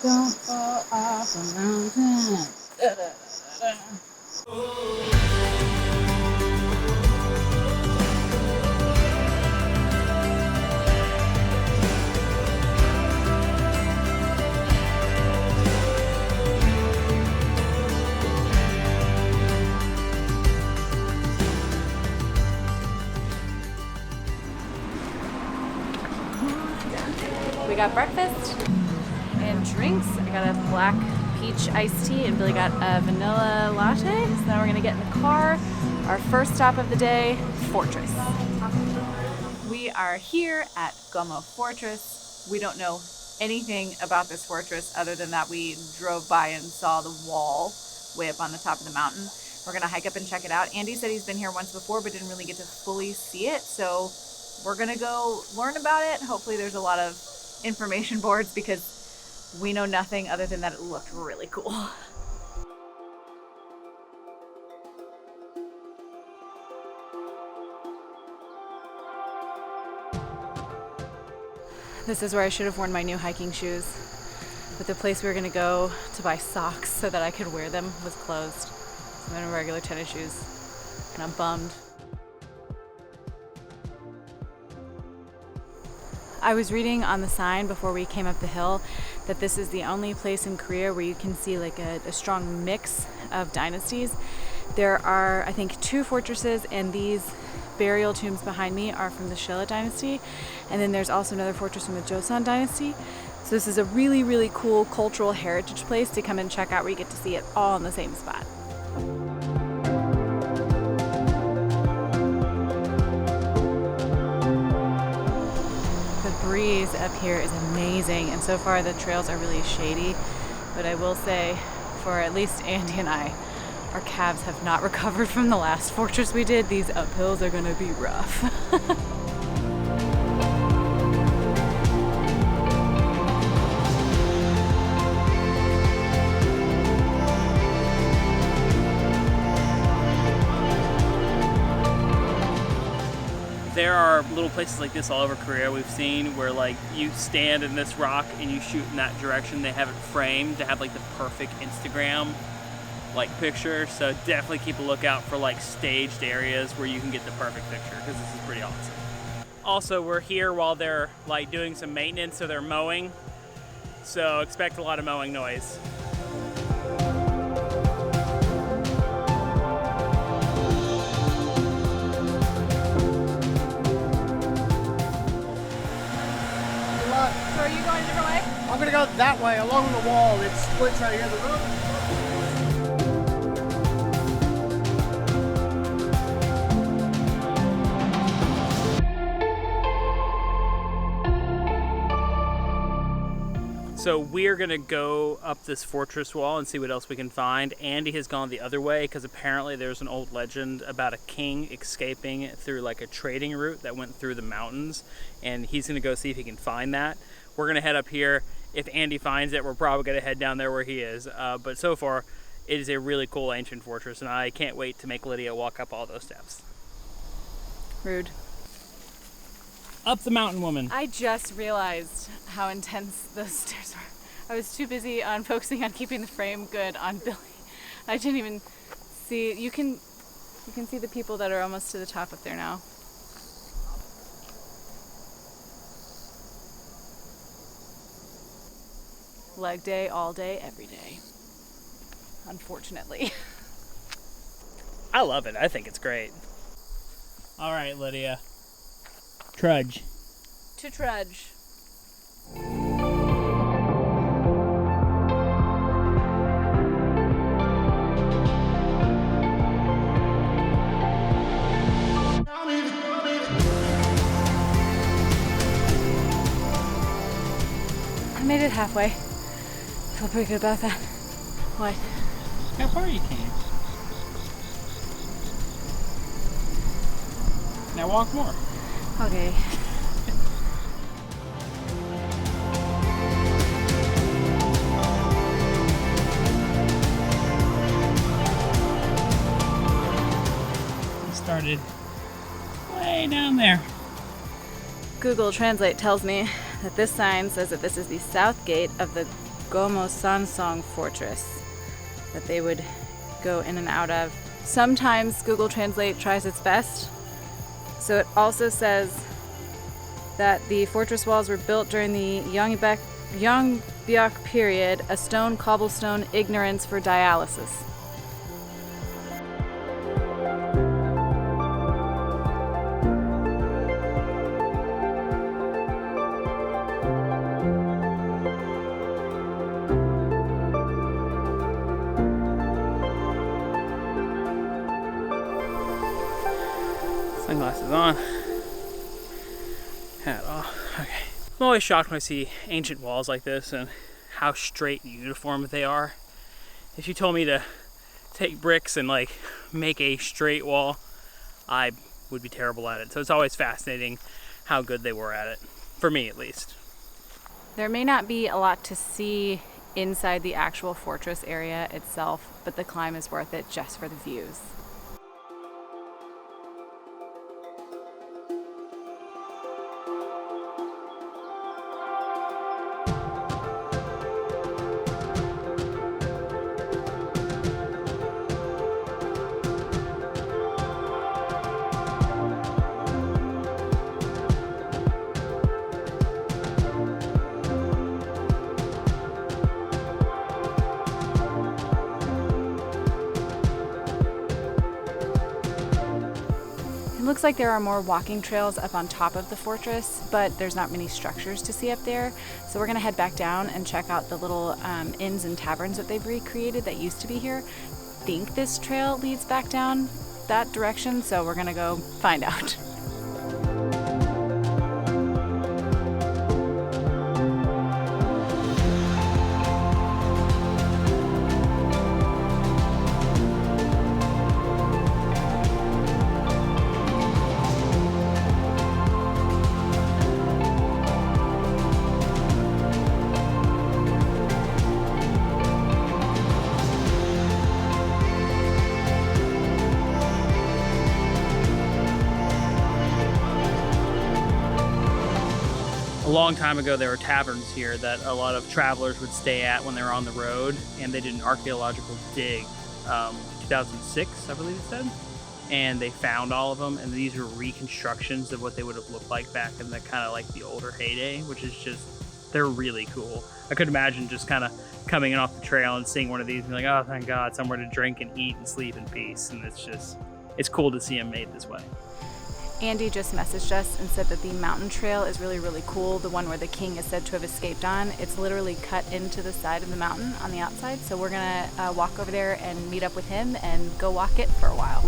Don't fall off a mountain. Da, da, da, da. We got breakfast and drinks. I got a black peach iced tea and Billy got a vanilla latte. So now we're gonna get in the car. Our first stop of the day, Fortress. We are here at Gomo Fortress. We don't know anything about this fortress other than that we drove by and saw the wall way up on the top of the mountain. We're gonna hike up and check it out. Andy said he's been here once before but didn't really get to fully see it. So we're gonna go learn about it. Hopefully there's a lot of information boards because we know nothing other than that it looked really cool. This is where I should have worn my new hiking shoes, but the place we were gonna go to buy socks so that I could wear them was closed. So I'm in regular tennis shoes and I'm bummed. I was reading on the sign before we came up the hill that this is the only place in Korea where you can see like a strong mix of dynasties. There are, I think, 2 fortresses, and these burial tombs behind me are from the Shilla dynasty. And then there's also another fortress from the Joseon dynasty. So this is a really, really cool cultural heritage place to come and check out where you get to see it all in the same spot. The breeze up here is amazing, and so far the trails are really shady, but I will say for at least Andy and I, our calves have not recovered from the last fortress we did. These uphills are gonna be rough. There are little places like this all over Korea we've seen where like you stand in this rock and you shoot in that direction. They have it framed to have like the perfect Instagram like picture. So definitely keep a lookout for like staged areas where you can get the perfect picture, because this is pretty awesome. Also, we're here while they're like doing some maintenance, so they're mowing. So expect a lot of mowing noise. So are you going a different way? I'm gonna go that way along the wall. It splits right here. The road. So we're gonna go up this fortress wall and see what else we can find. Andy has gone the other way because apparently there's an old legend about a king escaping through like a trading route that went through the mountains, and he's gonna go see if he can find that. We're gonna head up here. If Andy finds it, we're probably gonna head down there where he is. But so far, it is a really cool ancient fortress, and I can't wait to make Lydia walk up all those steps. Rude. Up the mountain, woman. I just realized how intense those stairs were. I was too busy on focusing on keeping the frame good on Billy. I didn't even see. You can see the people that are almost to the top up there now. Leg day, all day, every day. Unfortunately. I love it. I think it's great. All right, Lydia. Trudge. To trudge. I made it halfway. I feel pretty good about that. What? How far you came. Now walk more. Okay. We started way down there. Google Translate tells me that this sign says that this is the south gate of the Gomosanseong Fortress that they would go in and out of. Sometimes Google Translate tries its best. So it also says that the fortress walls were built during the Yeongbyuk period, a stone cobblestone ignorance for dialysis. Sunglasses on. Hat off. Okay. I'm always shocked when I see ancient walls like this and how straight and uniform they are. If you told me to take bricks and like make a straight wall, I would be terrible at it. So it's always fascinating how good they were at it, for me at least. There may not be a lot to see inside the actual fortress area itself, but the climb is worth it just for the views. It looks like there are more walking trails up on top of the fortress, but there's not many structures to see up there. So we're gonna head back down and check out the little inns and taverns that they've recreated that used to be here. I think this trail leads back down that direction, so we're gonna go find out. A long time ago, there were taverns here that a lot of travelers would stay at when they were on the road, and they did an archaeological dig, 2006, I believe it said, and they found all of them, and these are reconstructions of what they would have looked like back in the kind of like the older heyday, which is just, they're really cool. I could imagine just kind of coming in off the trail and seeing one of these and be like, oh, thank God, somewhere to drink and eat and sleep in peace, and it's cool to see them made this way. Andy just messaged us and said that the mountain trail is really, really cool. The one where the king is said to have escaped on. It's literally cut into the side of the mountain on the outside. So we're gonna walk over there and meet up with him and go walk it for a while.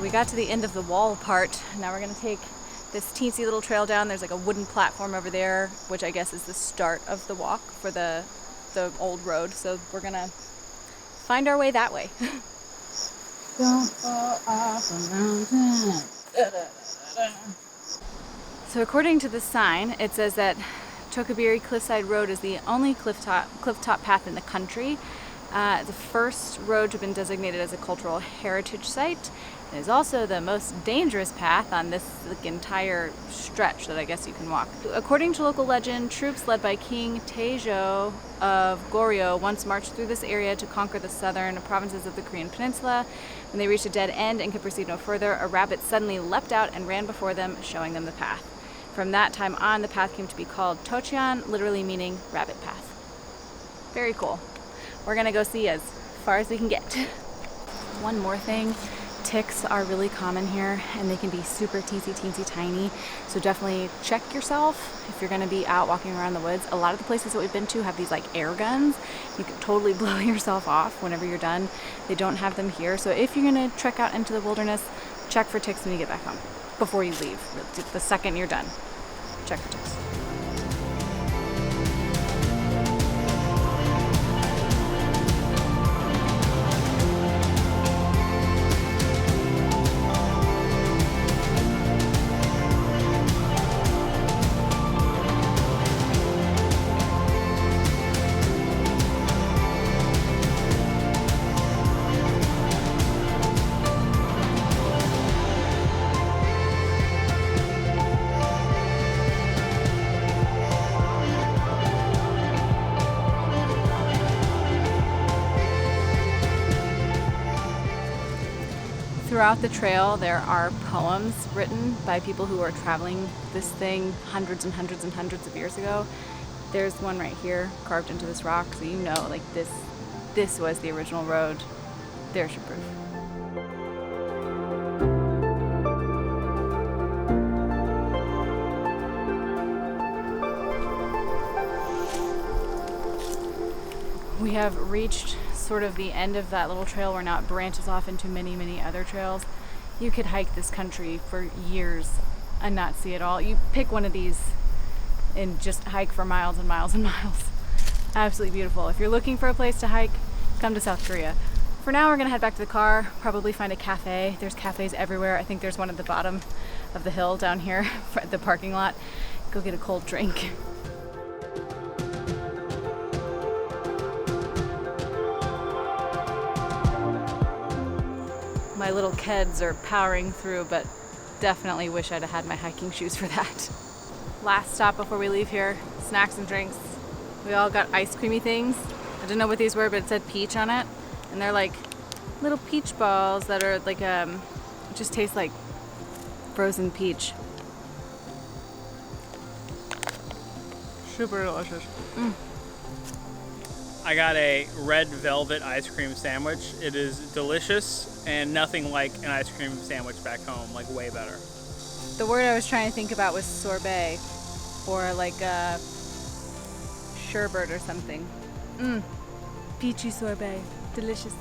We got to the end of the wall part. Now we're gonna take this teensy little trail down. There's like a wooden platform over there, which I guess is the start of the walk for the old road. So we're gonna find our way that way. Don't fall off a mountain. So according to the sign, it says that Tokkibiri Cliffside Road is the only clifftop path in the country. The first road to have been designated as a cultural heritage site. It is also the most dangerous path on this entire stretch that I guess you can walk. According to local legend, troops led by King Taejo of Goryeo once marched through this area to conquer the southern provinces of the Korean peninsula. When they reached a dead end and could proceed no further, a rabbit suddenly leapt out and ran before them, showing them the path. From that time on, the path came to be called Tocheon, literally meaning rabbit path. Very cool. We're gonna go see as far as we can get. One more thing, ticks are really common here and they can be super teensy tiny. So definitely check yourself if you're gonna be out walking around the woods. A lot of the places that we've been to have these like air guns. You can totally blow yourself off whenever you're done. They don't have them here. So if you're gonna trek out into the wilderness, check for ticks when you get back home. Before you leave, the second you're done, check for ticks. Throughout the trail, there are poems written by people who are traveling this thing hundreds and hundreds and hundreds of years ago. There's one right here carved into this rock, so you know, like this was the original road. There's your proof. We have reached sort of the end of that little trail where now it branches off into many, many other trails. You could hike this country for years and not see it all. You pick one of these and just hike for miles and miles and miles. Absolutely beautiful. If you're looking for a place to hike, come to South Korea. For now, we're gonna head back to the car, probably find a cafe. There's cafes everywhere. I think there's one at the bottom of the hill down here at the parking lot. Go get a cold drink. My little kids are powering through, but definitely wish I'd have had my hiking shoes for that. Last stop before we leave here, snacks and drinks. We all got ice creamy things. I didn't know what these were, but it said peach on it. And they're like little peach balls that are like, just taste like frozen peach. Super delicious. I got a red velvet ice cream sandwich. It is delicious and nothing like an ice cream sandwich back home, like way better. The word I was trying to think about was sorbet, or like a sherbet or something. Peachy sorbet, delicious.